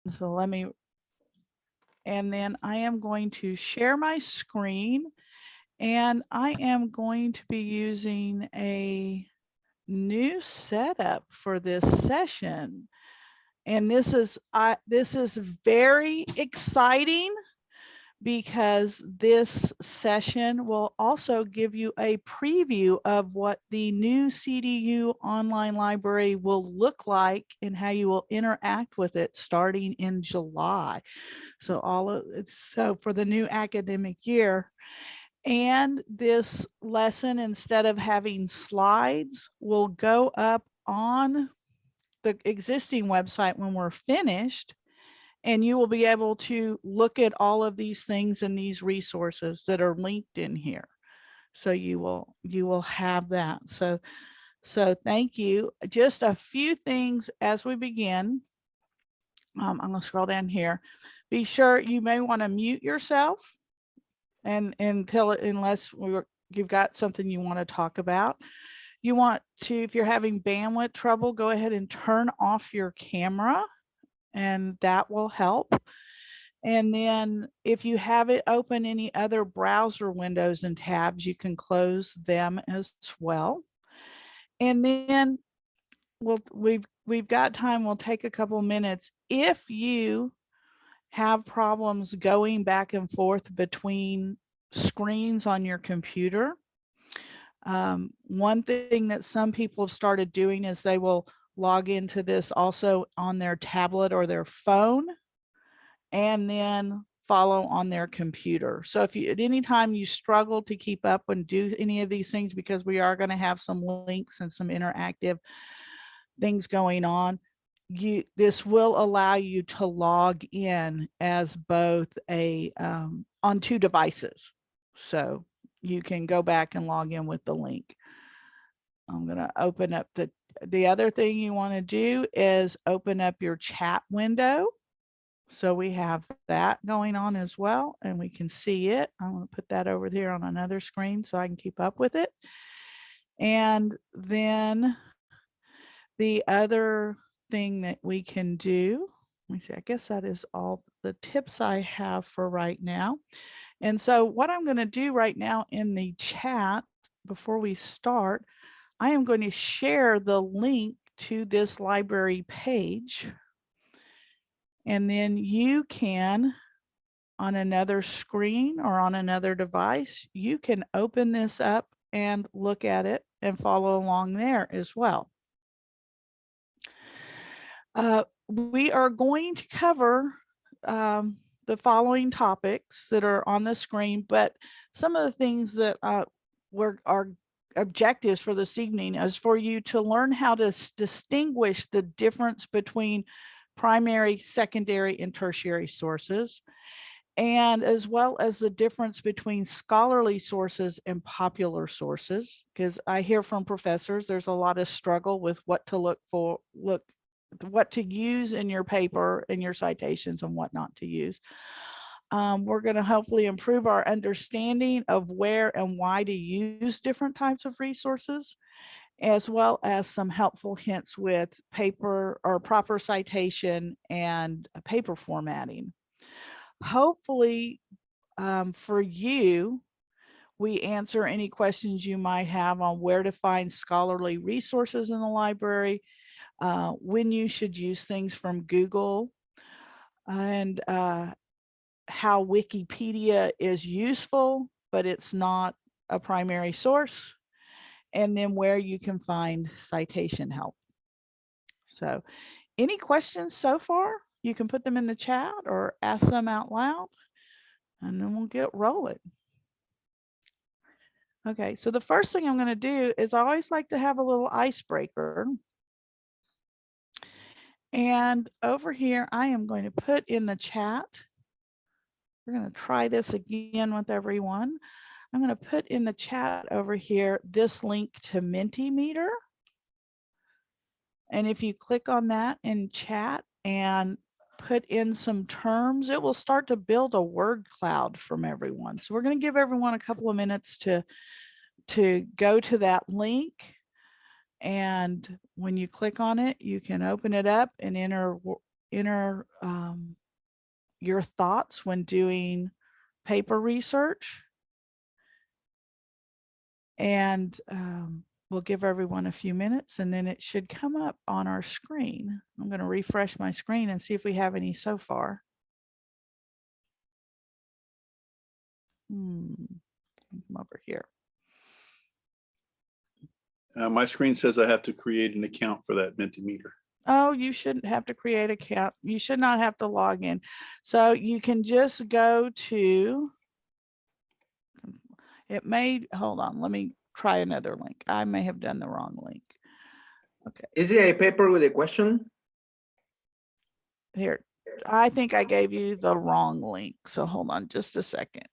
So let me, and then I am going to share my screen, and I am going to be using a new setup for this session. And this is very exciting because this session will also give you a preview of what the new CDU online library will look like and how you will interact with it starting in July. So so for the new academic year. And this lesson, instead of having slides, will go up on the existing website when we're finished, and you will be able to look at all of these things and these resources that are linked in here. So you will have that. So thank you. Just a few things as we begin. I'm going to scroll down here. Be sure you may want to mute yourself and unless you've got something you want to talk about. You want to, if you're having bandwidth trouble, go ahead and turn off your camera, and that will help. And then if you have it open any other browser windows and tabs, you can close them as well. And then we've got time. We'll take a couple minutes. If you have problems going back and forth between screens on your computer, one thing that some people have started doing is they will log into this also on their tablet or their phone, and then follow on their computer. So if you, at any time you struggle to keep up and do any of these things, because we are going to have some links and some interactive things going on, this will allow you to log in as both a on two devices. So you can go back and log in with the link. I'm going to open up the other thing you want to do is open up your chat window. So we have that going on as well, and we can see it. I'm going to put that over here on another screen so I can keep up with it. And then the other thing that we can do, let me see, I guess that is all the tips I have for right now. And so what I'm going to do right now in the chat before we start, I am going to share the link to this library page. And then you can, on another screen or on another device, you can open this up and look at it and follow along there as well. We are going to cover the following topics that are on the screen, but some of the things that were our objectives for this evening is for you to learn how to distinguish the difference between primary, secondary, and tertiary sources, and as well as the difference between scholarly sources and popular sources, because I hear from professors there's a lot of struggle with what to look for, what to use in your paper and your citations and what not to use. We're going to hopefully improve our understanding of where and why to use different types of resources, as well as some helpful hints with paper or proper citation and paper formatting. Hopefully for you, we answer any questions you might have on where to find scholarly resources in the library, when you should use things from Google, and how Wikipedia is useful, but it's not a primary source, and then where you can find citation help. So any questions so far? You can put them in the chat or ask them out loud, and then we'll get rolling. Okay, so the first thing I'm going to do is I always like to have a little icebreaker. And over here, I am going to put in the chat. We're going to try this again with everyone. I'm going to put in the chat over here this link to Mentimeter. And if you click on that in chat and put in some terms, it will start to build a word cloud from everyone. So we're going to give everyone a couple of minutes to go to that link. And when you click on it, you can open it up and enter enter your thoughts when doing paper research. And we'll give everyone a few minutes and then it should come up on our screen. I'm going to refresh my screen and see if we have any so far. Come over here. My screen says I have to create an account for that Mentimeter. Oh, you shouldn't have to create an account. You should not have to log in. So you can just go to, it may, hold on, let me try another link. I may have done the wrong link. Okay. Is it a paper with a question? Here, I think I gave you the wrong link. So hold on just a second.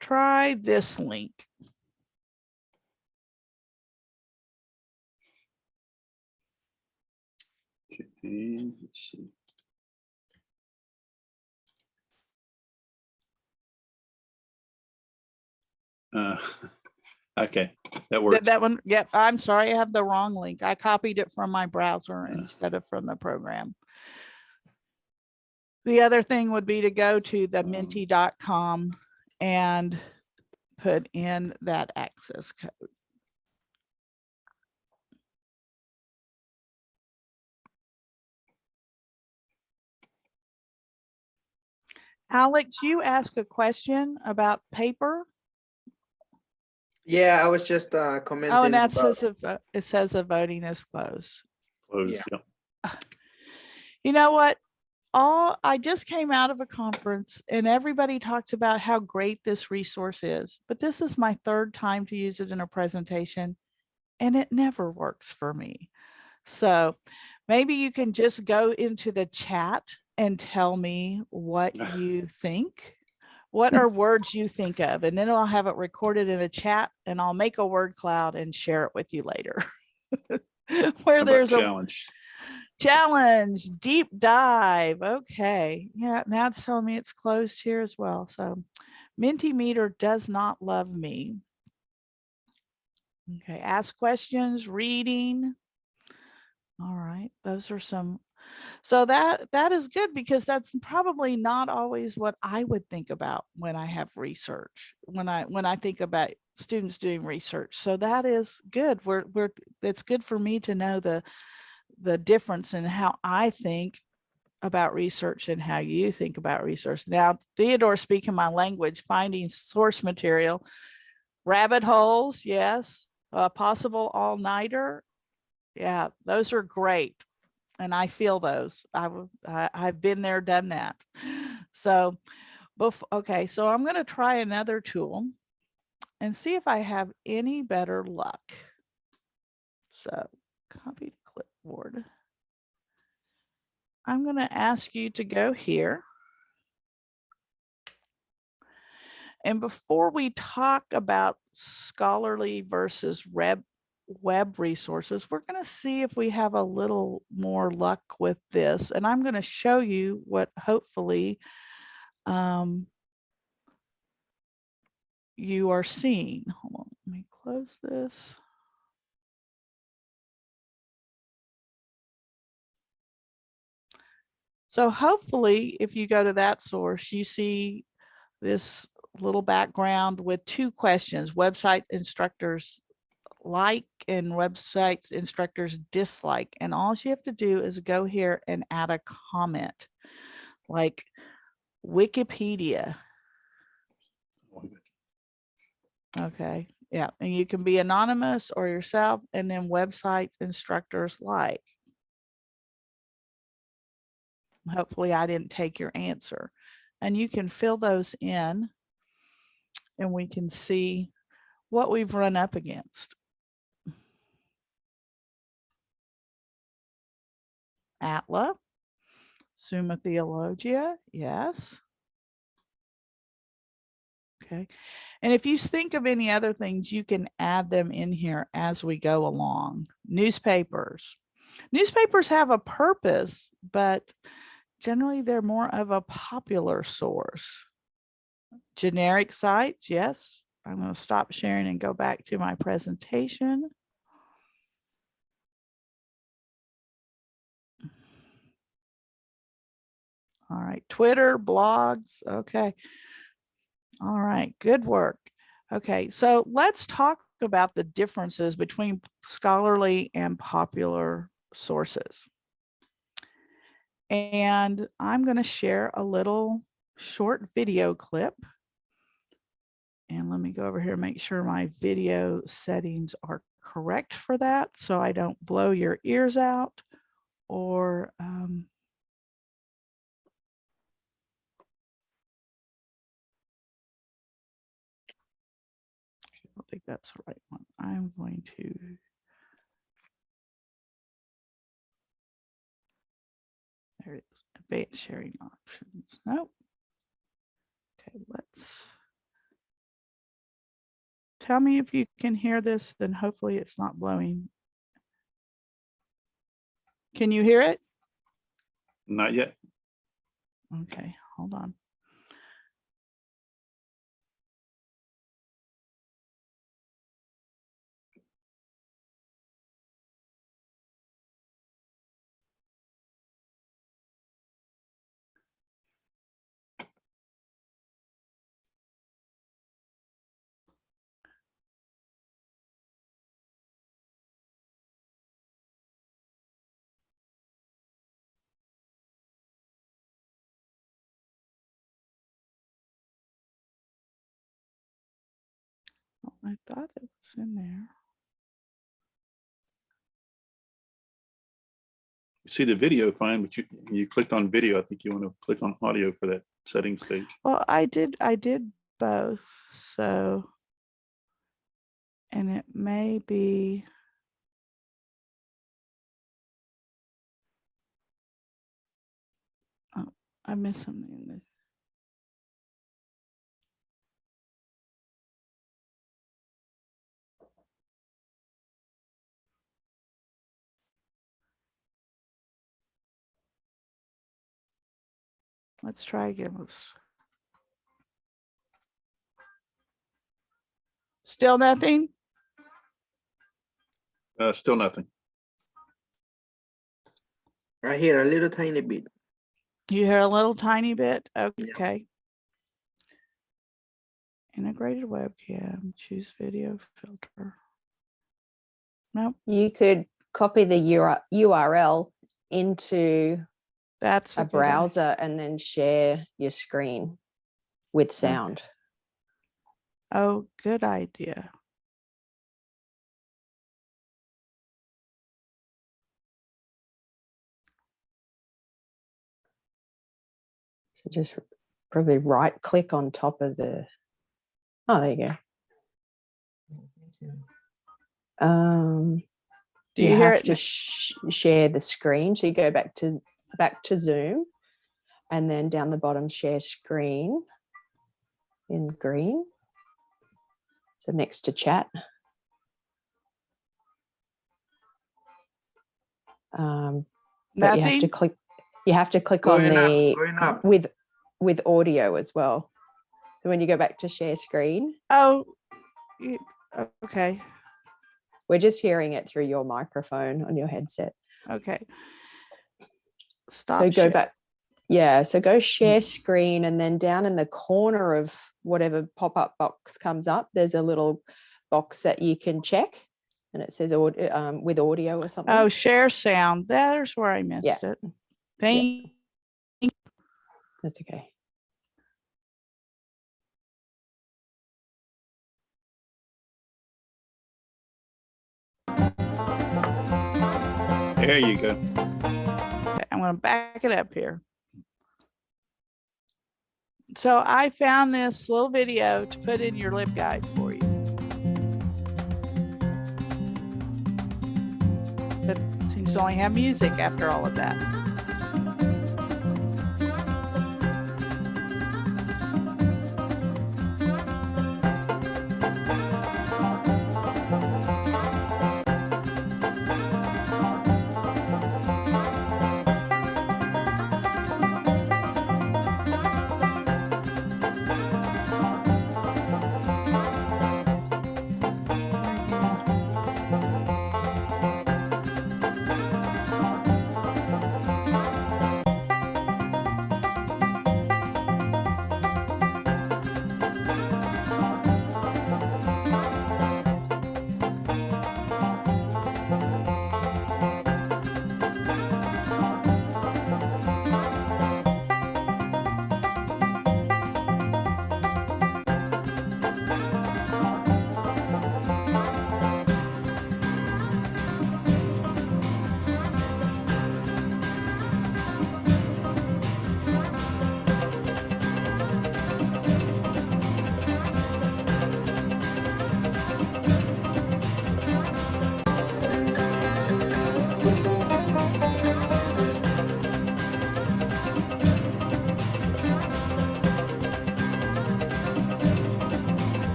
Try this link. Okay, let's see. Okay, that works. That one, yep. I'm sorry, I have the wrong link. I copied it from my browser instead of from the program. The other thing would be to go to the menti.com and put in that access code. Alex, you asked a question about paper. Yeah, I was just commenting. Oh, and that says it says the voting is closed. Close, yeah. You know what? I just came out of a conference and everybody talks about how great this resource is, but this is my third time to use it in a presentation and it never works for me. So maybe you can just go into the chat and tell me what you think. What are words you think of? And then I'll have it recorded in the chat and I'll make a word cloud and share it with you later. Where there's a challenge, deep dive. Okay. Yeah, now it's telling me it's closed here as well. So Mentimeter does not love me. Okay, ask questions, reading. All right, those are some. So that is good because that's probably not always what I would think about when I have research, when I think about students doing research. So that is good. It's good for me to know the difference in how I think about research and how you think about research. Now, Theodore speaking my language, finding source material, rabbit holes, yes, possible all-nighter. Yeah, those are great. And I feel those. I've been there, done that. So, okay, so I'm going to try another tool and see if I have any better luck. So, copy to clipboard. I'm going to ask you to go here. And before we talk about scholarly versus web resources, we're going to see if we have a little more luck with this. And I'm going to show you what hopefully you are seeing. Hold on, let me close this. So hopefully, if you go to that source, you see this little background with two questions: website instructors like and websites instructors dislike. And all you have to do is go here and add a comment like Wikipedia. Okay, yeah, and you can be anonymous or yourself, and then websites instructors like. Hopefully I didn't take your answer. And you can fill those in and we can see what we've run up against. Atla, Summa Theologia, yes. Okay, and if you think of any other things, you can add them in here as we go along. Newspapers. Newspapers have a purpose, but generally they're more of a popular source. Generic sites, yes. I'm going to stop sharing and go back to my presentation. All right, Twitter, blogs. Okay. All right, good work. Okay, so let's talk about the differences between scholarly and popular sources. And I'm going to share a little short video clip. And let me go over here and make sure my video settings are correct for that, so I don't blow your ears out or I don't think that's the right one. I'm going to there it is. Advanced sharing options. Nope. Okay, let's tell me if you can hear this, then hopefully it's not blowing. Can you hear it? Not yet. Okay, hold on. Oh, I thought it was in there. You see the video fine, but you clicked on video. I think you want to click on audio for that settings page. Well, I did both. So, and it may be. Oh, I missed something in this. Let's try again. Still nothing? Still nothing. I hear a little tiny bit. You hear a little tiny bit? Okay. Integrated webcam, choose video filter. Nope, You could copy the URL into that's a good idea. browser and then share your screen with sound. Oh, good idea. So just probably right click on top of the, oh, there you go. Do you hear have it? to share the screen. So you go back to Zoom and then down the bottom, share screen in green. So next to chat. But Nothing? you have to click Going on the going up. with audio as well. So when you go back to share screen, Oh, okay. we're just hearing it through your microphone on your headset. Okay. Stop. So go share. back. Yeah, so go share screen, and then down in the corner of whatever pop-up box comes up, there's a little box that you can check, and it says with audio or something. Oh, share sound. There's where I missed it. Thank you. That's okay. There you go. Okay, I'm going to back it up here. So I found this little video to put in your LibGuide for you. But it seems to only have music after all of that.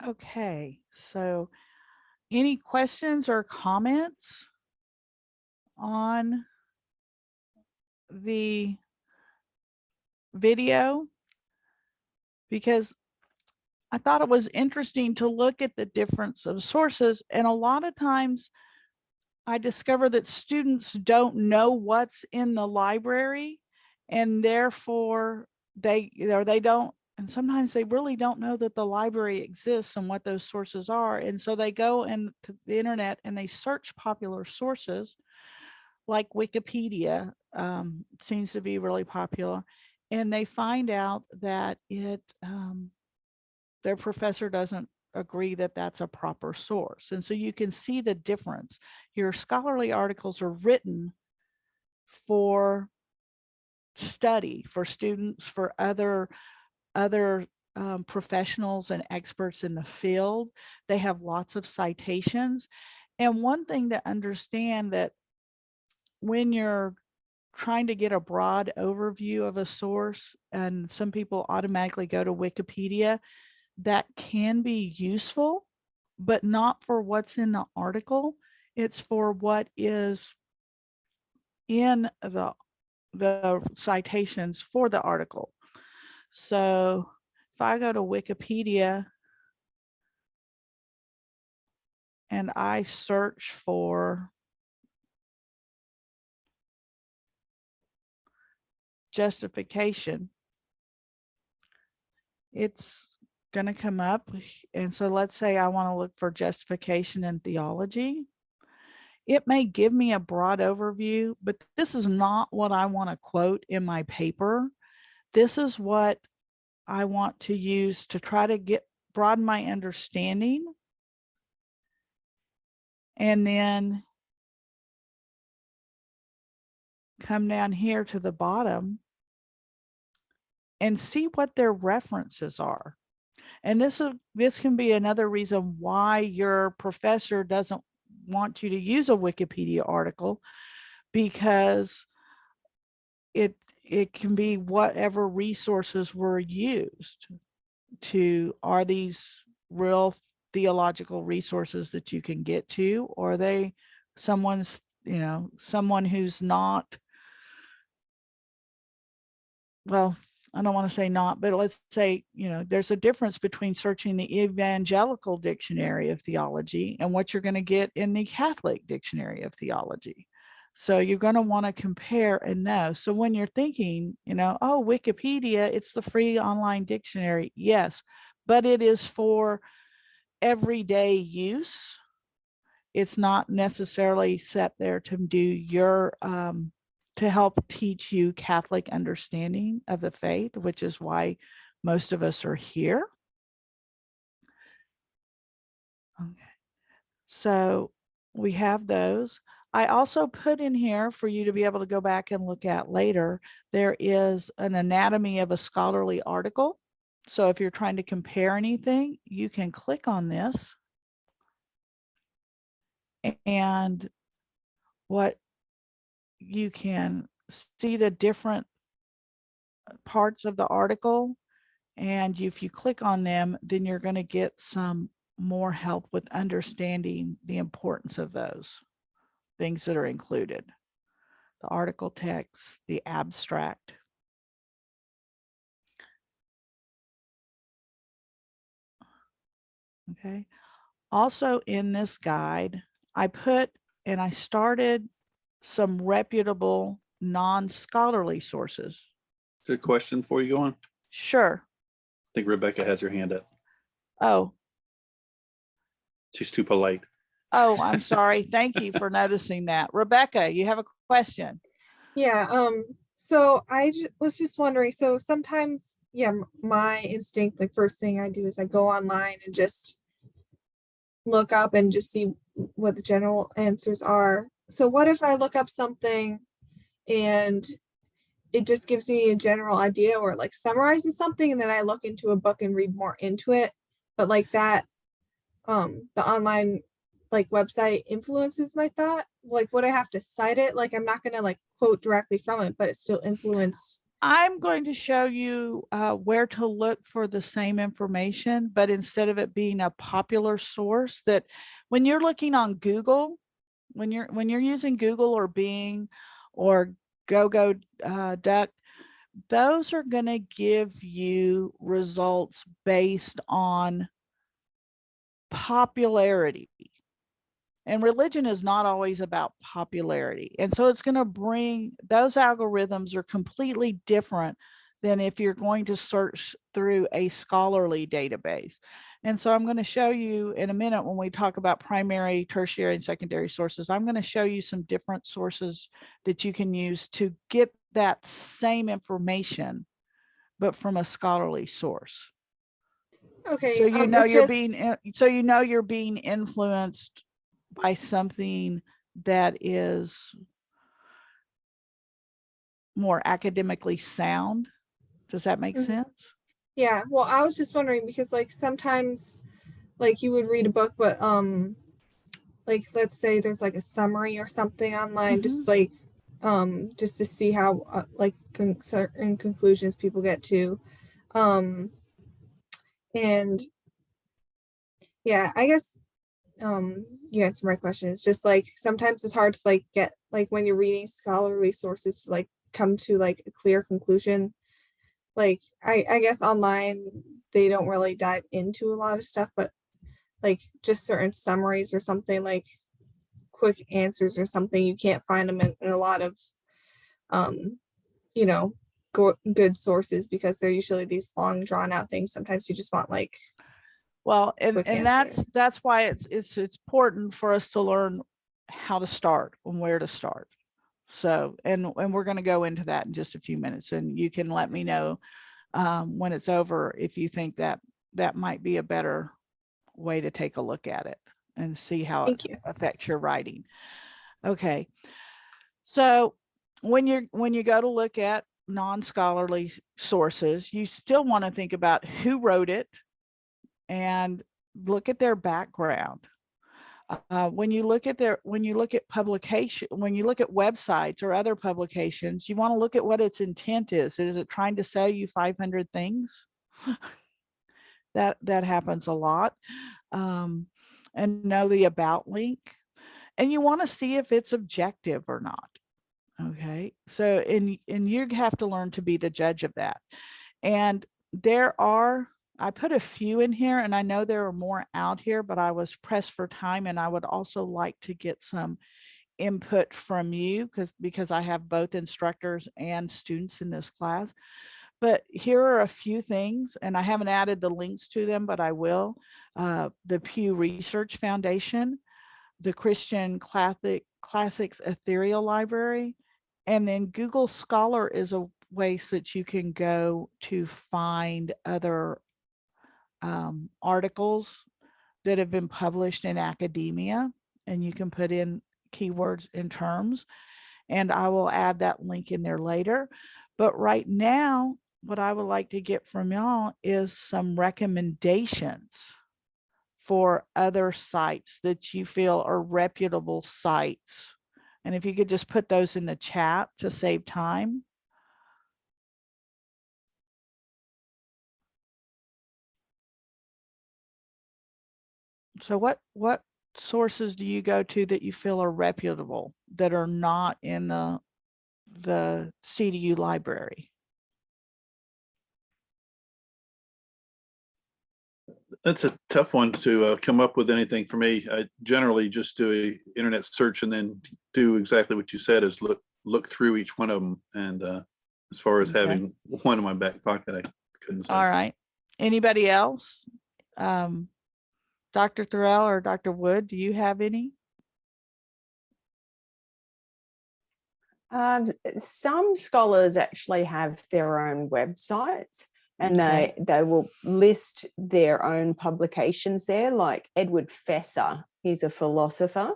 Okay, so any questions or comments on the video? Because I thought it was interesting to look at the difference of sources, and a lot of times I discover that students don't know what's in the library, and therefore they don't, and sometimes they really don't know that the library exists and what those sources are. And so they go into the internet and they search popular sources like Wikipedia, seems to be really popular, and they find out that their professor doesn't agree that that's a proper source. And so you can see the difference. Your scholarly articles are written for study, for students, for other professionals and experts in the field. They have lots of citations. And one thing to understand, that when you're trying to get a broad overview of a source, and some people automatically go to Wikipedia, that can be useful, but not for what's in the article. It's for what is in the citations for the article. So if I go to Wikipedia and I search for justification, it's going to come up. And so let's say I want to look for justification in theology. It may give me a broad overview, but this is not what I want to quote in my paper. This is what I want to use to try to broaden my understanding. And then come down here to the bottom and see what their references are. And this can be another reason why your professor doesn't want you to use a Wikipedia article, because it can be whatever resources were used. Are these real theological resources that you can get to, or are they someone who's not, well, I don't want to say not, but let's say, there's a difference between searching the Evangelical Dictionary of Theology and what you're going to get in the Catholic Dictionary of Theology. So you're going to want to compare and know. So when you're thinking, oh, Wikipedia, it's the free online dictionary. Yes, but it is for everyday use. It's not necessarily set there to do your to help teach you Catholic understanding of the faith, which is why most of us are here. Okay, so we have those. I also put in here for you to be able to go back and look at later. There is an anatomy of a scholarly article. So if you're trying to compare anything, you can click on this. And what you can see the different parts of the article, and if you click on them, then you're going to get some more help with understanding the importance of those things that are included. The article text, the abstract. Okay. Also in this guide, I started some reputable non-scholarly sources. Is there a question before you go on? Sure. I think Rebecca has her hand up. Oh, She's too polite. I'm sorry. Thank you for noticing that. Rebecca, you have a question. Yeah, so I was just wondering, so sometimes, my instinct, like first thing I do is I go online and just look up and just see what the general answers are. So what if I look up something and it just gives me a general idea, or like summarizes something, and then I look into a book and read more into it, but like that, the online like website influences my thought? Like, would I have to cite it? Like, I'm not gonna like quote directly from it, but it still influenced. I'm going to show you where to look for the same information, but instead of it being a popular source, that when you're looking on Google, when you're using Google or Bing or Duck, those are going to give you results based on popularity. And religion is not always about popularity. And so it's going to bring, those algorithms are completely different than if you're going to search through a scholarly database. And so I'm going to show you in a minute when we talk about primary, tertiary, and secondary sources, I'm going to show you some different sources that you can use to get that same information, but from a scholarly source. Okay. So you know it's you're just- being, so you know you're being influenced by something that is more academically sound. Does that make Mhm. sense? Yeah, well, I was just wondering because like sometimes like you would read a book, but like let's say there's like a summary or something online, just like just to see how like certain conclusions people get to. And yeah, I guess you answered my question. It's just like sometimes it's hard to like get like when you're reading scholarly sources to like come to like a clear conclusion. Like I guess online they don't really dive into a lot of stuff, but like just certain summaries or something, like quick answers or something, you can't find them in a lot of you know, good sources because they're usually these long drawn out things. Sometimes you just want like Well, and quick answer. that's why it's important for us to learn how to start and where to start. So, and we're going to go into that in just a few minutes, and you can let me know when it's over if you think that that might be a better way to take a look at it and see how it Thank you. affects your writing. Okay. So when you go to look at non-scholarly sources, you still want to think about who wrote it and look at their background. When you look at publication, when you look at websites or other publications, you want to look at what its intent is. Is it trying to sell you 500 things? that happens a lot. And know the about link. And you want to see if it's objective or not. Okay. So, and you have to learn to be the judge of that. And I put a few in here, and I know there are more out here, but I was pressed for time, and I would also like to get some input from you because I have both instructors and students in this class. But here are a few things, and I haven't added the links to them, but I will. The Pew Research Foundation, the Christian Classics Ethereal Library, and then Google Scholar is a place that you can go to find other articles that have been published in academia, and you can put in keywords and terms, and I will add that link in there later. But right now, what I would like to get from y'all is some recommendations for other sites that you feel are reputable sites. And if you could just put those in the chat to save time. So what sources do you go to that you feel are reputable that are not in the CDU library? That's a tough one to come up with anything for me. I generally just do a internet search and then do exactly what you said, is look through each one of them. And as far as Okay. having one in my back pocket, I couldn't say. All right. Anybody else? Dr. Thorell or Dr. Wood, do you have any? Some scholars actually have their own websites, and Okay. they will list their own publications there, like Edward Fesser. He's a philosopher.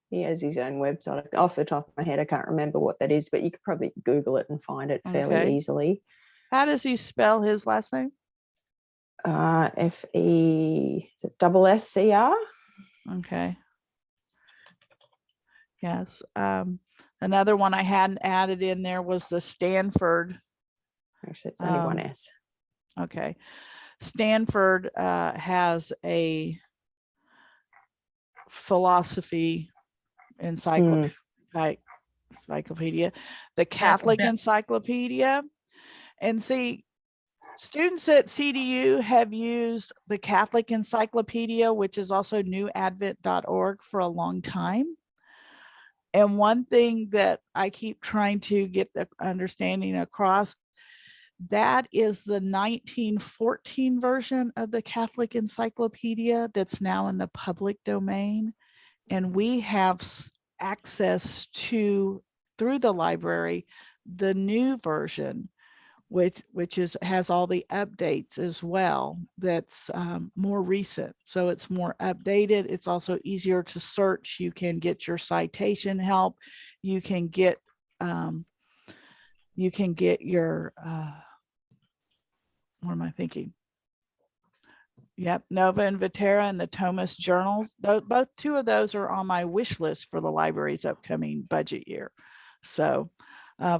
He has his own website. Off the top of my head, I can't remember what that is, but you could probably Google it and find it fairly Okay. easily. How does he spell his last name? FESSCR. Okay. Yes. Another one I hadn't added in there was the Stanford Actually, it's only one S. Okay. Stanford has a philosophy encyclopedia, the Catholic Encyclopedia. And see, students at CDU have used the Catholic Encyclopedia, which is also newadvent.org, for a long time. And one thing that I keep trying to get the understanding across, that is the 1914 version of the Catholic Encyclopedia that's now in the public domain. And we have access to, through the library, the new version, which has all the updates as well. That's more recent, so it's more updated. It's also easier to search. You can get your citation help. You can get your what am I thinking? Yep, Nova and Vetera and the Thomas journals. Both two of those are on my wish list for the library's upcoming budget year. So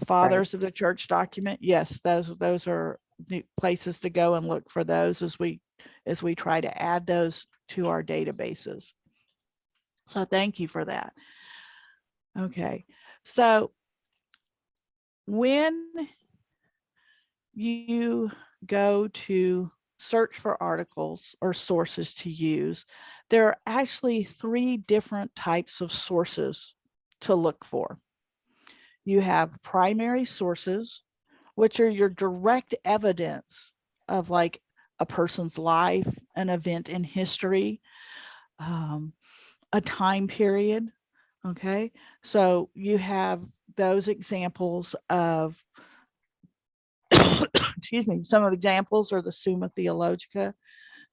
Fathers of the Church document, yes, those are the places to go and look for those as we try to add those to our databases. So thank you for that. Okay, so when you go to search for articles or sources to use, there are actually 3 different types of sources to look for. You have primary sources, which are your direct evidence of like a person's life, an event in history, a time period. Okay, so you have those examples of excuse me, some of examples are the Summa Theologica,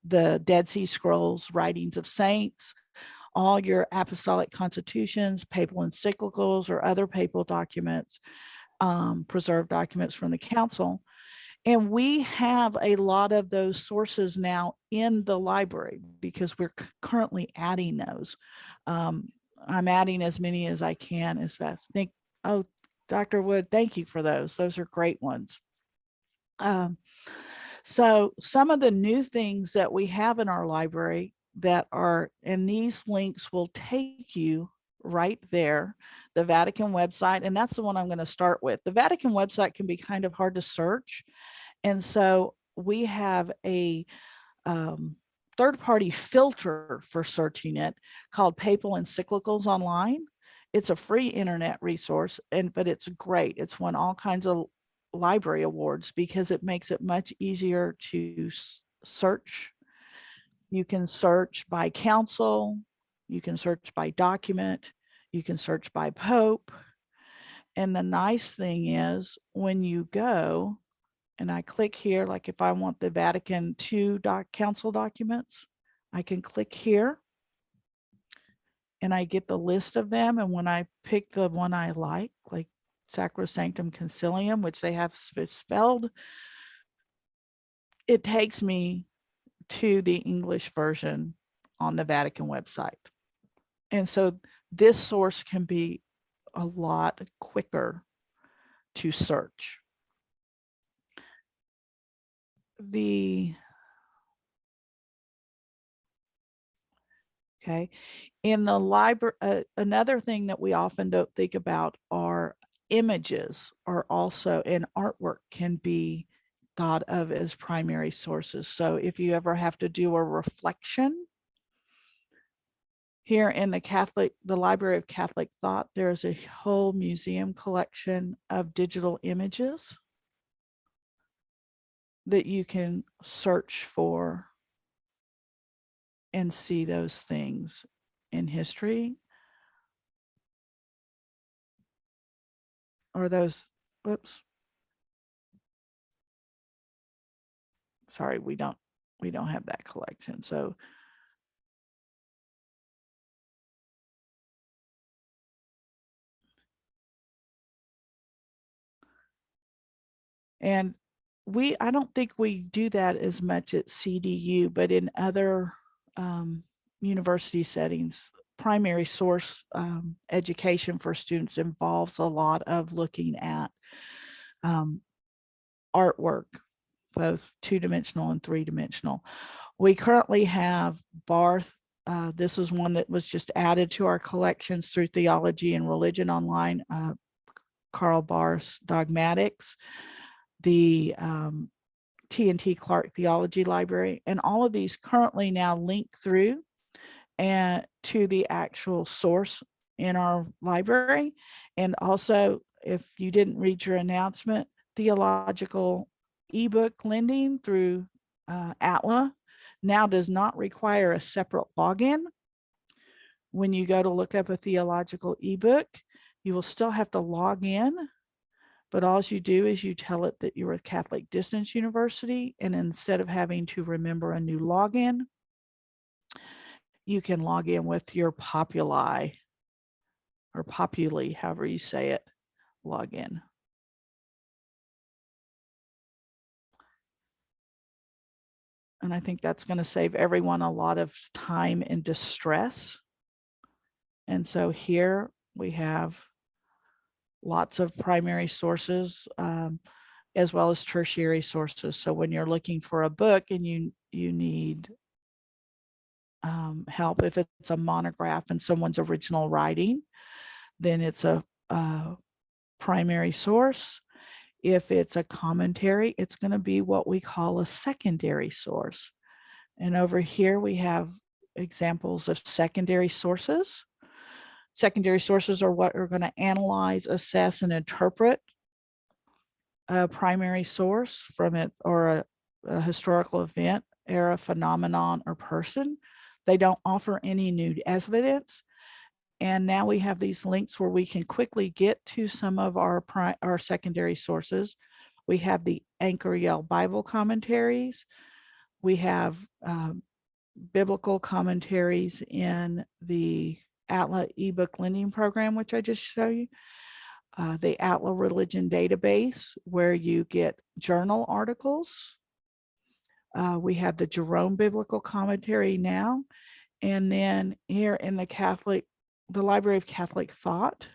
the Dead Sea Scrolls, writings of saints, all your apostolic constitutions, papal encyclicals, or other papal documents, preserved documents from the council. And we have a lot of those sources now in the library because we're currently adding those. I'm adding as many as I can as fast. Oh, Dr. Wood, thank you for those. Those are great ones. So some of the new things that we have in our library that are, and these links will take you right there, the Vatican website, and that's the one I'm going to start with. The Vatican website can be kind of hard to search, and so we have a third-party filter for searching it called Papal Encyclicals Online. It's a free internet resource, but it's great. It's won all kinds of library awards because it makes it much easier to search. You can search by council, you can search by document, you can search by pope. And the nice thing is when you go and I click here, like if I want the Vatican II council documents, I can click here and I get the list of them. And when I pick the one I like Sacrosanctum Concilium, which they have spelled, it takes me to the English version on the Vatican website. And so this source can be a lot quicker to search. Okay, in the library, another thing that we often don't think about are images are also, and artwork can be thought of as primary sources. So if you ever have to do a reflection, here in the Library of Catholic Thought, there's a whole museum collection of digital images that you can search for and see those things in history. Or those, whoops. Sorry, we don't have that collection. So and I don't think we do that as much at CDU, but in other university settings, primary source education for students involves a lot of looking at artwork, both 2-dimensional and 3-dimensional. We currently have Barth. This is one that was just added to our collections through Theology and Religion Online, Karl Barth's Dogmatics, the T&T Clark Theology Library, and all of these currently now link through and to the actual source in our library. And also, if you didn't read your announcement, theological ebook lending through ATLA now does not require a separate login. When you go to look up a theological ebook, you will still have to log in, but all you do is you tell it that you're with Catholic Distance University, and instead of having to remember a new login, you can log in with your Populi, or Populi, however you say it, login. And I think that's going to save everyone a lot of time and distress. And so here we have lots of primary sources, as well as tertiary sources. So when you're looking for a book and you need help, if it's a monograph and someone's original writing, then it's a primary source. If it's a commentary, it's going to be what we call a secondary source. And over here we have examples of secondary sources. Secondary sources are what are going to analyze, assess, and interpret a primary source from it, or a historical event, era, phenomenon, or person. They don't offer any new evidence. And now we have these links where we can quickly get to some of our secondary sources. We have the Anchor Yell Bible commentaries. We have biblical commentaries in the ATLA ebook lending program, which I just showed you. The ATLA Religion Database, where you get journal articles. We have the Jerome Biblical Commentary now. And then here in the Library of Catholic Thought,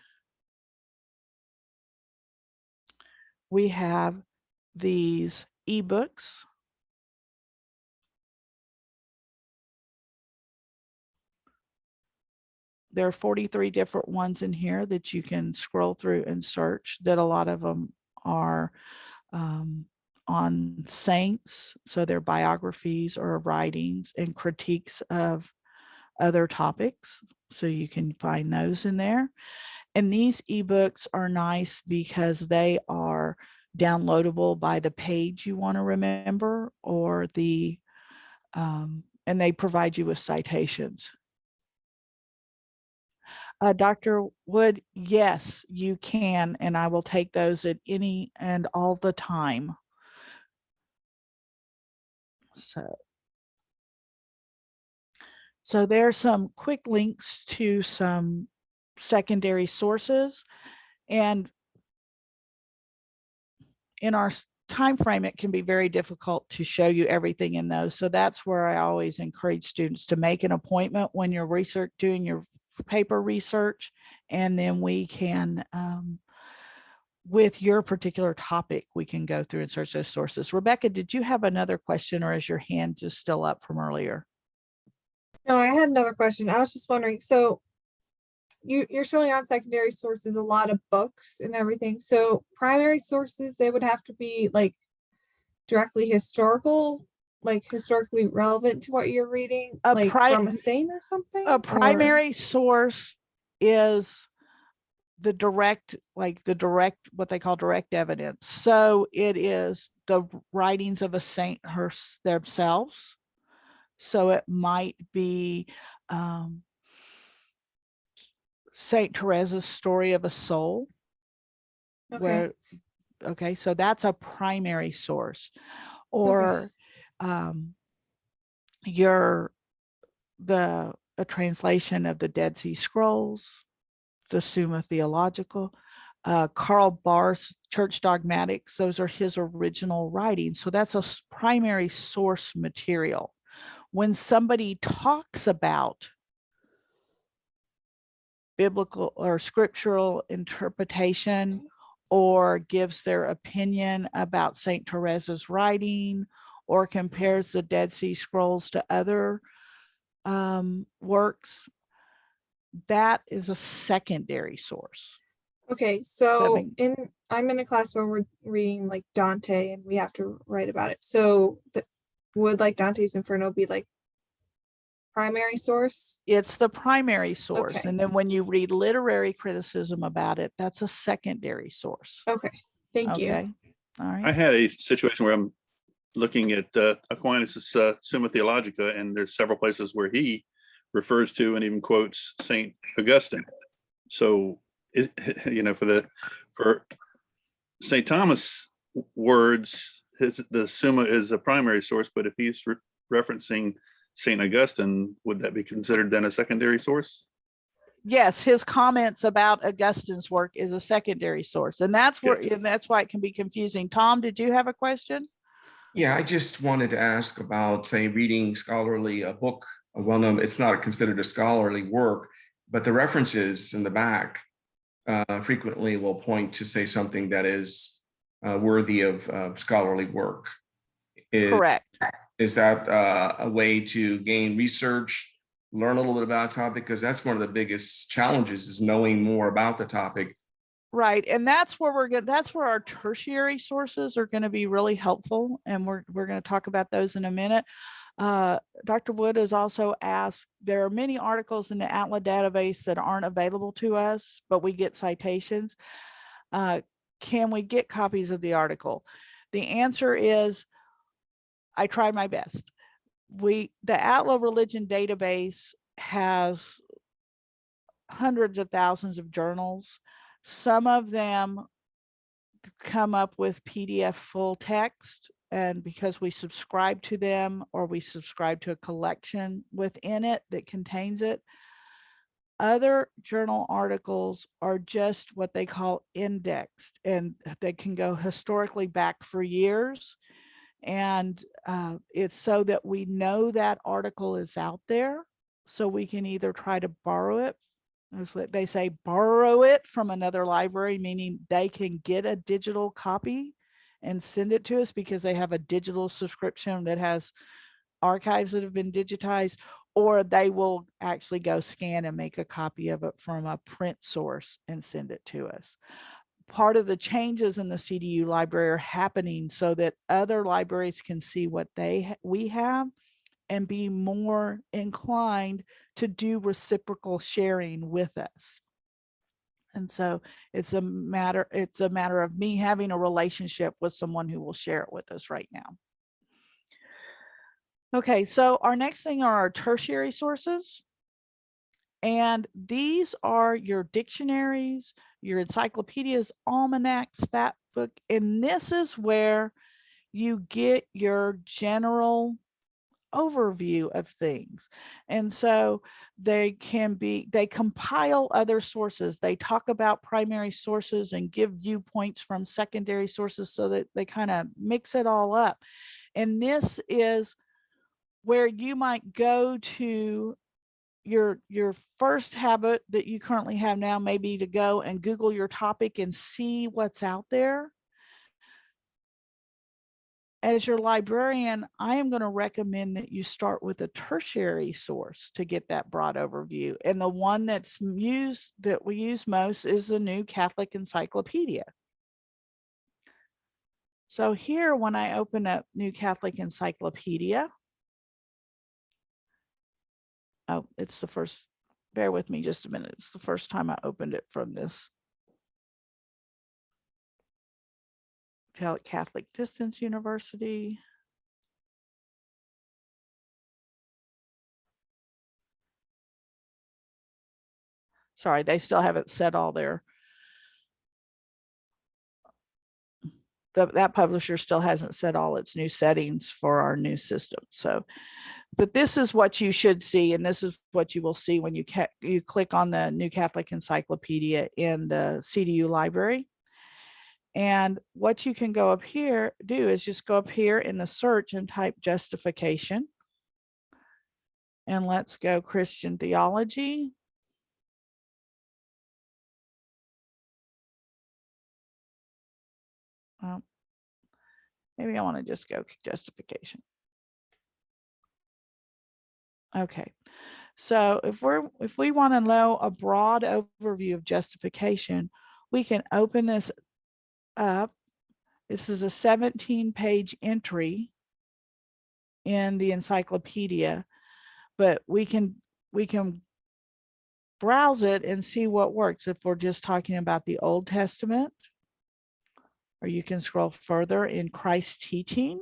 we have these ebooks. There are 43 different ones in here that you can scroll through and search, that a lot of them are on saints. So they're biographies or writings and critiques of other topics. So you can find those in there. And these ebooks are nice because they are downloadable by the page you want to remember, or and they provide you with citations. Dr. Wood, yes, you can, and I will take those at any and all the time. So there's some quick links to some secondary sources, and in our time frame, it can be very difficult to show you everything in those. So that's where I always encourage students to make an appointment when you're doing your paper research, and then we can, with your particular topic, we can go through and search those sources. Rebecca, did you have another question, or is your hand just still up from earlier? No, I had another question. I was just wondering, so you're showing on secondary sources a lot of books and everything. So primary sources, they would have to be like directly historical, like historically relevant to what you're reading, like from a saint or something? A primary source is the direct, what they call direct evidence. So it is the writings of a saint themselves. So it might be Saint Teresa's Story of a Soul. Okay. Okay, so that's a primary source. Or a translation of the Dead Sea Scrolls, the Summa Theologica, Karl Barth's Church Dogmatics. Those are his original writings. So that's a primary source material. When somebody talks about biblical or scriptural interpretation or gives their opinion about St. Teresa's writing, or compares the Dead Sea Scrolls to other works, that is a secondary source. Okay, that so make- I'm in a class where we're reading like Dante and we have to write about it. So would like Dante's Inferno be like primary source? It's the primary source. Okay. And then when you read literary criticism about it, that's a secondary source. Okay, thank you. Okay. All I right. had a situation where I'm looking at Aquinas' Summa Theologica, and there's several places where he refers to and even quotes Saint Augustine. So, for Saint Thomas words, the Summa is a primary source, but if he's referencing Saint Augustine, would that be considered then a secondary source? Yes, his comments about Augustine's work is a secondary source. And that's where, Good. and that's why it can be confusing. Tom, did you have a question? Yeah, I just wanted to ask about, say, reading scholarly a book. Well, no, it's not considered a scholarly work, but the references in the back frequently will point to say something that is worthy of scholarly work. Correct. Is that a way to gain research, learn a little bit about a topic? Because that's one of the biggest challenges, is knowing more about the topic. Right. And that's where that's where our tertiary sources are going to be really helpful. And we're going to talk about those in a minute. Dr. Wood has also asked, there are many articles in the ATLA database that aren't available to us, but we get citations. Can we get copies of the article? The answer is, I tried my best. The ATLA religion database has hundreds of thousands of journals. Some of them come up with PDF full text, and because we subscribe to them, or we subscribe to a collection within it that contains it. Other journal articles are just what they call indexed, and they can go historically back for years. And it's so that we know that article is out there, so we can either try to borrow it. That's what they say, borrow it from another library, meaning they can get a digital copy and send it to us because they have a digital subscription that has archives that have been digitized, or they will actually go scan and make a copy of it from a print source and send it to us. Part of the changes in the CDU library are happening so that other libraries can see what we have and be more inclined to do reciprocal sharing with us. And so it's a matter of me having a relationship with someone who will share it with us right now. Okay, so our next thing are our tertiary sources. And these are your dictionaries, your encyclopedias, almanacs, fat book, and this is where you get your general overview of things. And so they compile other sources. They talk about primary sources and give viewpoints from secondary sources so that they kind of mix it all up. And this is where you might go to your first habit that you currently have now, maybe to go and Google your topic and see what's out there. As your librarian, I am going to recommend that you start with a tertiary source to get that broad overview. And the one that we use most is the New Catholic Encyclopedia. So here, when I open up New Catholic Encyclopedia, oh, it's the first, bear with me just a minute. It's the first time I opened it from this Catholic Distance University. Sorry, they still haven't set all their, that publisher still hasn't set all its new settings for our new system. So, but this is what you should see, and this is what you will see when you click on the New Catholic Encyclopedia in the CDU library. And what you can go up here, do is just go up here in the search and type justification. And let's go Christian theology. maybe I want to just go to justification. Okay, so if we want to know a broad overview of justification, we can open this up. This is a 17-page entry in the encyclopedia, but we can browse it and see what works if we're just talking about the Old Testament, or you can scroll further in Christ's teaching,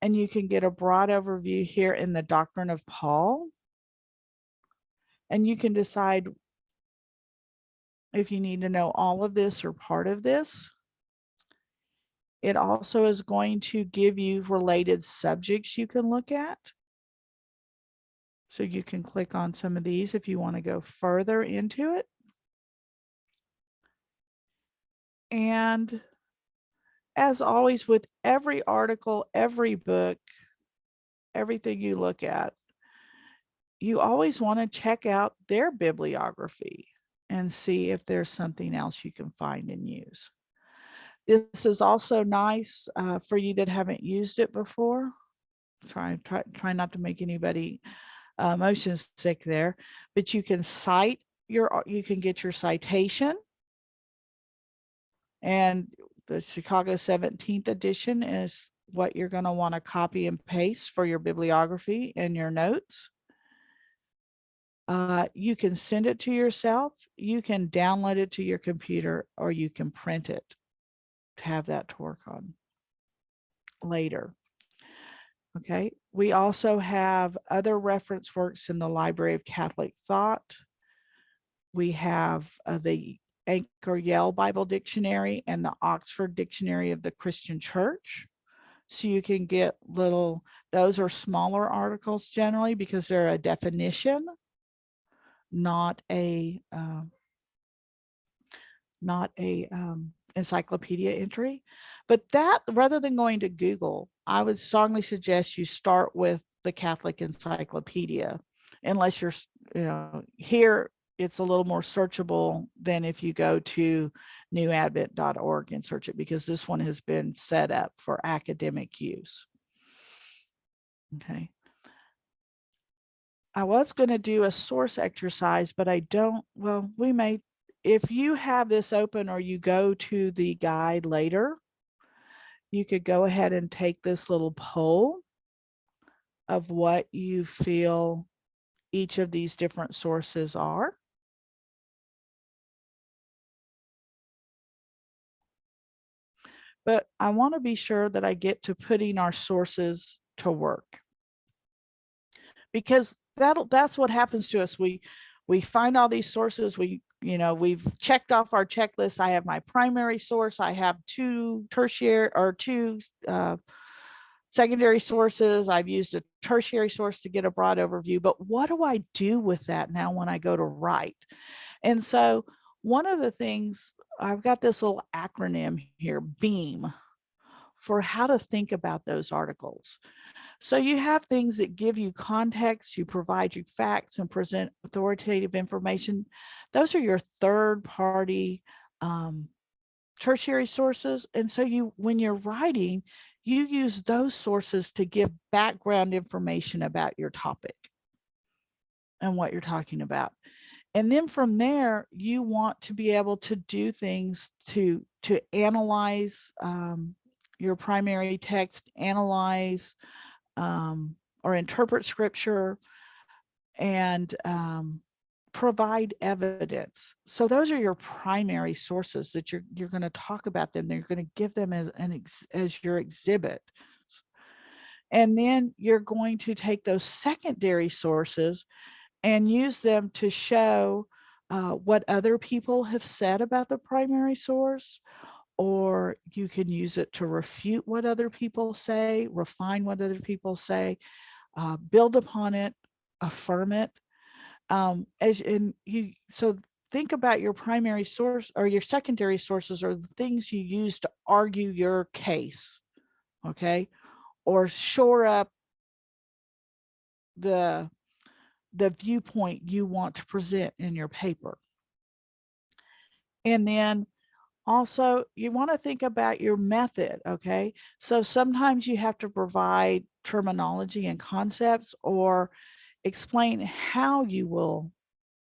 and you can get a broad overview here in the Doctrine of Paul, and you can decide if you need to know all of this or part of this. It also is going to give you related subjects you can look at. So you can click on some of these if you want to go further into it. And as always, with every article, every book, everything you look at, you always want to check out their bibliography and see if there's something else you can find and use. This is also nice for you that haven't used it before. Try not to make anybody motion sick there, but you can cite you can get your citation, and the Chicago 17th edition is what you're going to want to copy and paste for your bibliography and your notes. You can send it to yourself, you can download it to your computer, or you can print it to have that to work on later. Okay, we also have other reference works in the Library of Catholic Thought. We have the Anchor Yale Bible Dictionary and the Oxford Dictionary of the Christian Church. So you can get those are smaller articles generally because they're a definition, not a encyclopedia entry. But that, rather than going to Google, I would strongly suggest you start with the Catholic Encyclopedia, unless you're, here it's a little more searchable than if you go to newadvent.org and search it, because this one has been set up for academic use. Okay. I was going to do a source exercise, but I don't, well, we may, if you have this open or you go to the guide later, you could go ahead and take this little poll of what you feel each of these different sources are. But I want to be sure that I get to putting our sources to work, because that's what happens to us. We find all these sources. We've checked off our checklist. I have my primary source. I have two tertiary or two secondary sources. I've used a tertiary source to get a broad overview, but what do I do with that now when I go to write? And so one of the things, I've got this little acronym here, BEAM, for how to think about those articles. So you have things that give you context, you provide you facts and present authoritative information. Those are your third party tertiary sources. And so when you're writing, you use those sources to give background information about your topic and what you're talking about. And then from there, you want to be able to do things to analyze your primary text, analyze or interpret scripture, and provide evidence. So those are your primary sources that you're going to talk about them. They're going to give them as your exhibit. And then you're going to take those secondary sources and use them to show what other people have said about the primary source, or you can use it to refute what other people say, refine what other people say, build upon it, affirm it. So think about your primary source or your secondary sources are the things you use to argue your case, okay, or shore up the viewpoint you want to present in your paper. And then Also, you want to think about your method, okay? So sometimes you have to provide terminology and concepts or explain how you will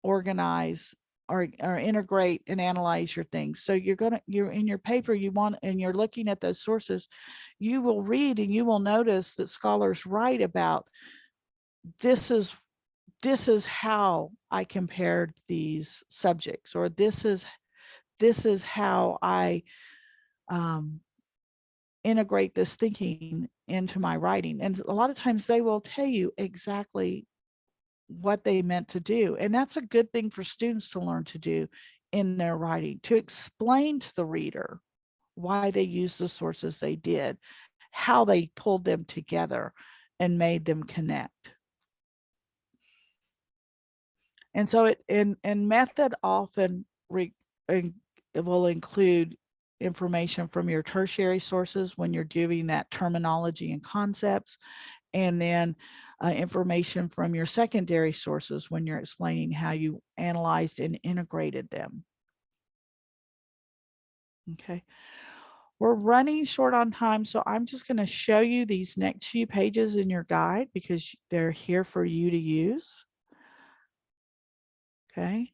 organize or integrate and analyze your things. So you're in your paper, and you're looking at those sources, you will read and you will notice that scholars write about this is how I compared these subjects, or this is how I integrate this thinking into my writing. And a lot of times they will tell you exactly what they meant to do. And that's a good thing for students to learn to do in their writing, to explain to the reader why they used the sources they did, how they pulled them together and made them connect. And so and method often it will include information from your tertiary sources when you're doing that terminology and concepts, and then information from your secondary sources when you're explaining how you analyzed and integrated them. Okay. We're running short on time, so I'm just going to show you these next few pages in your guide because they're here for you to use. Okay.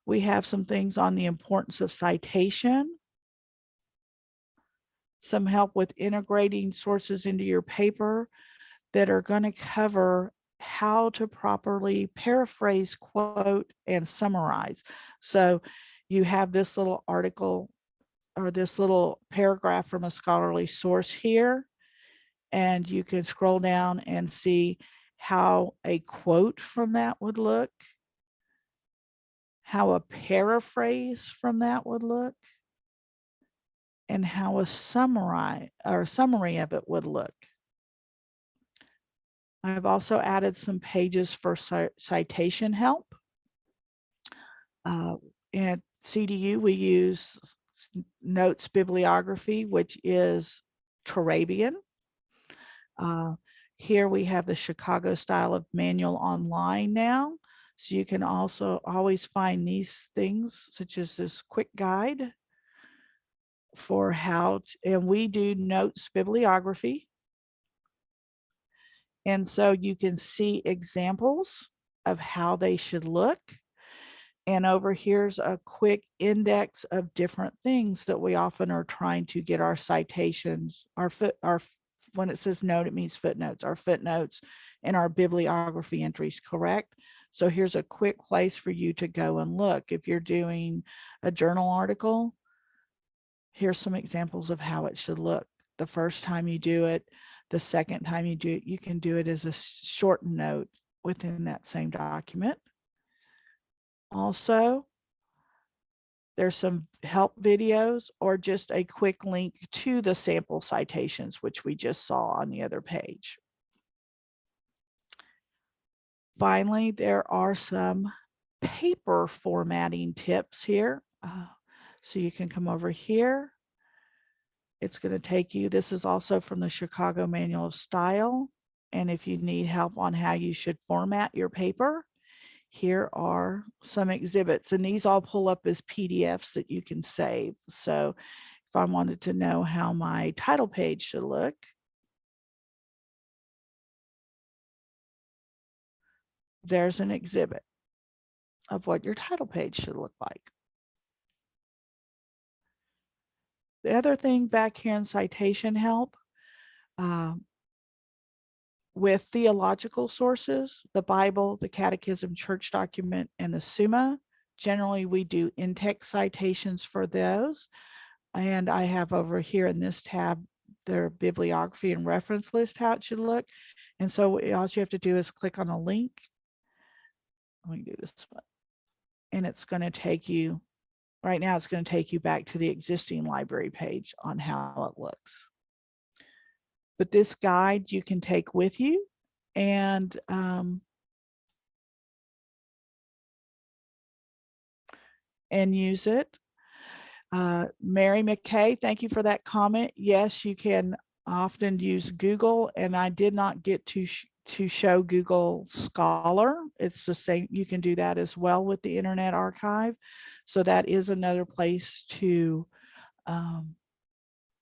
We have some things on the importance of citation, some help with integrating sources into your paper that are going to cover how to properly paraphrase, quote, and summarize. So you have this little article or this little paragraph from a scholarly source here, and you can scroll down and see how a quote from that would look, how a paraphrase from that would look, and how a summary of it would look. I've also added some pages for citation help. At CDU, we use Notes Bibliography, which is Turabian. Here we have the Chicago style of manual online now. So you can also always find these things, such as this quick guide for how to, and we do Notes Bibliography. And so you can see examples of how they should look. And over here's a quick index of different things that we often are trying to get our citations, when it says note, it means footnotes, our footnotes and our bibliography entries correct. So here's a quick place for you to go and look. If you're doing a journal article, here's some examples of how it should look. The first time you do it, the second time you do it, you can do it as a short note within that same document. Also, there's some help videos or just a quick link to the sample citations, which we just saw on the other page. Finally, there are some paper formatting tips here. So you can come over here. It's going to take you, this is also from the Chicago Manual of Style. And if you need help on how you should format your paper, here are some exhibits, and these all pull up as PDFs that you can save. So if I wanted to know how my title page should look, there's an exhibit of what your title page should look like. The other thing back here in Citation Help, with theological sources, the Bible, the Catechism, Church Document, and the Summa, generally we do in-text citations for those. And I have over here in this tab, their bibliography and reference list, how it should look. And so all you have to do is click on a link. Let me do this one. And it's going to take you, right now it's going to take you back to the existing library page on how it looks. But this guide you can take with you and use it. Mary McKay, thank you for that comment. Yes, you can often use Google, and I did not get to show Google Scholar. It's the same. You can do that as well with the Internet Archive. So that is another place to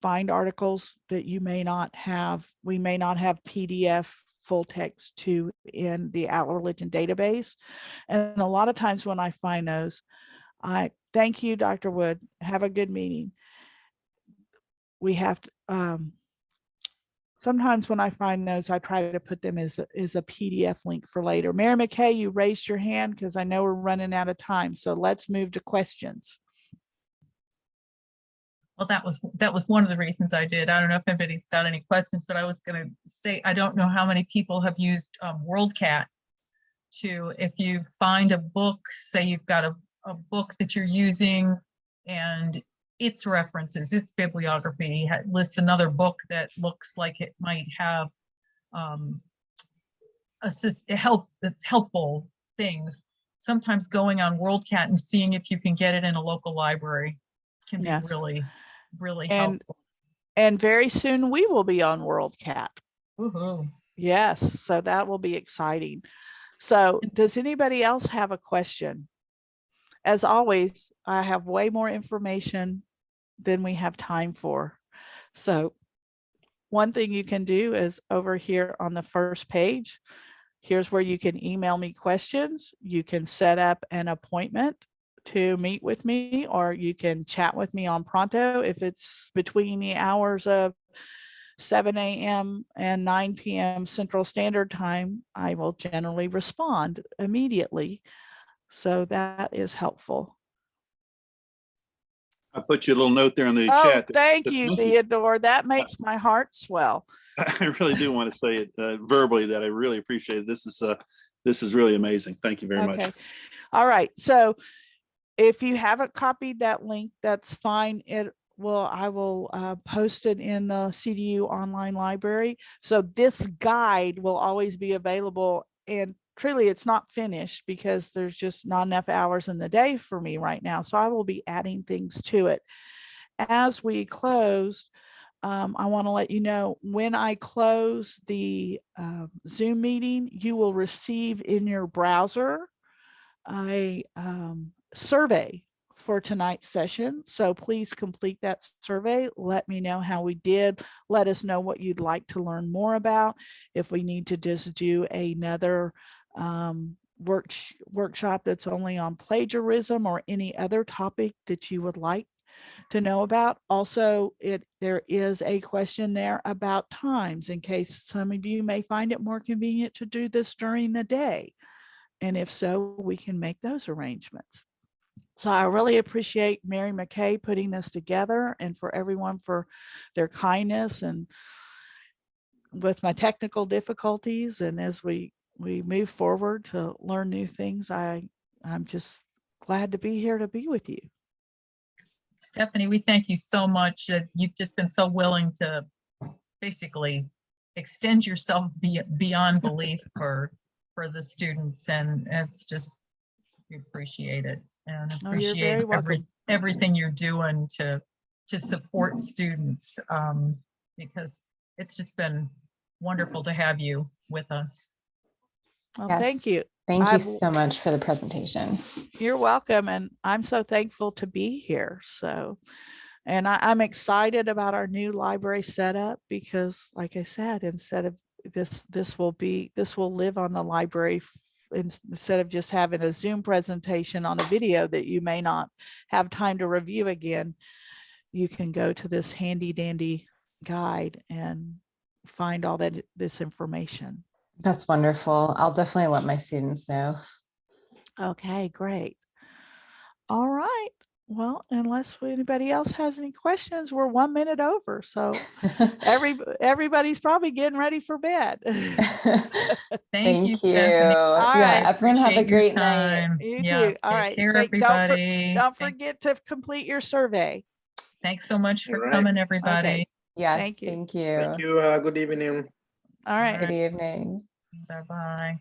find articles that you may not have. We may not have PDF full text to in the Out Religion database. And a lot of times when I find those, I thank you, Dr. Wood. Have a good meeting. We have to, sometimes when I find those, I try to put them as a PDF link for later. Mary McKay, you raised your hand because I know we're running out of time. So let's move to questions. Well, that was one of the reasons I did. I don't know if anybody's got any questions, but I was going to say, I don't know how many people have used WorldCat to, if you find a book, say you've got a book that you're using and its references, its bibliography lists another book that looks like it might have helpful things. Sometimes going on WorldCat and seeing if you can get it in a local library can be Yes. really And helpful. and very soon we will be on WorldCat. Woohoo. Yes, so that will be exciting. So does anybody else have a question? As always, I have way more information than we have time for. So one thing you can do is over here on the first page, here's where you can email me questions. You can set up an appointment to meet with me, or you can chat with me on Pronto. If it's between the hours of 7 a.m. and 9 p.m. Central Standard Time, I will generally respond immediately. So that is helpful. I put you a little note there in the Oh, chat. thank you, Thank you. Theodore. That makes my heart swell. I really do want to say it verbally that I really appreciate it. This is really amazing. Thank you very much. All right. So if you haven't copied that link, that's fine. I will post it in the CDU online library. So this guide will always be available, and truly it's not finished because there's just not enough hours in the day for me right now. So I will be adding things to it. As we close, I want to let you know when I close the Zoom meeting, you will receive in your browser a survey for tonight's session. So please complete that survey. Let me know how we did. Let us know what you'd like to learn more about. If we need to just do another workshop that's only on plagiarism or any other topic that you would like to know about. Also, there is a question there about times in case some of you may find it more convenient to do this during the day. And if so, we can make those arrangements. So I really appreciate Mary McKay putting this together, and for everyone for their kindness and with my technical difficulties. And as we move forward to learn new things, I'm just glad to be here to be with you. Stephanie, we thank you so much. You've just been so willing to basically extend yourself beyond belief for the students, and it's just, we appreciate it and Oh, you're appreciate very welcome. everything you're doing to support students, because it's just been wonderful to have you with us. Well, Yes. thank you. Thank you I've- so much for the presentation. You're welcome. And I'm so thankful to be here. So, and I'm excited about our new library setup because, like I said, instead of this will live on the library instead of just having a Zoom presentation on a video that you may not have time to review again. You can go to this handy dandy guide and find all this information. That's wonderful. I'll definitely let my students know. Okay, great. All right. Well, unless anybody else has any questions, we're 1 minute over. So everybody's probably getting ready for bed. Thank you, Stephanie. Yeah, right. everyone have a Appreciate your great night. time. You Yeah, too. All take right. care, Don't everybody. don't Thank- forget to complete your survey. Thanks so much for All right. coming, everybody. Yes, Thank you. thank you. Thank you. Good evening. All right. Good evening. Bye-bye.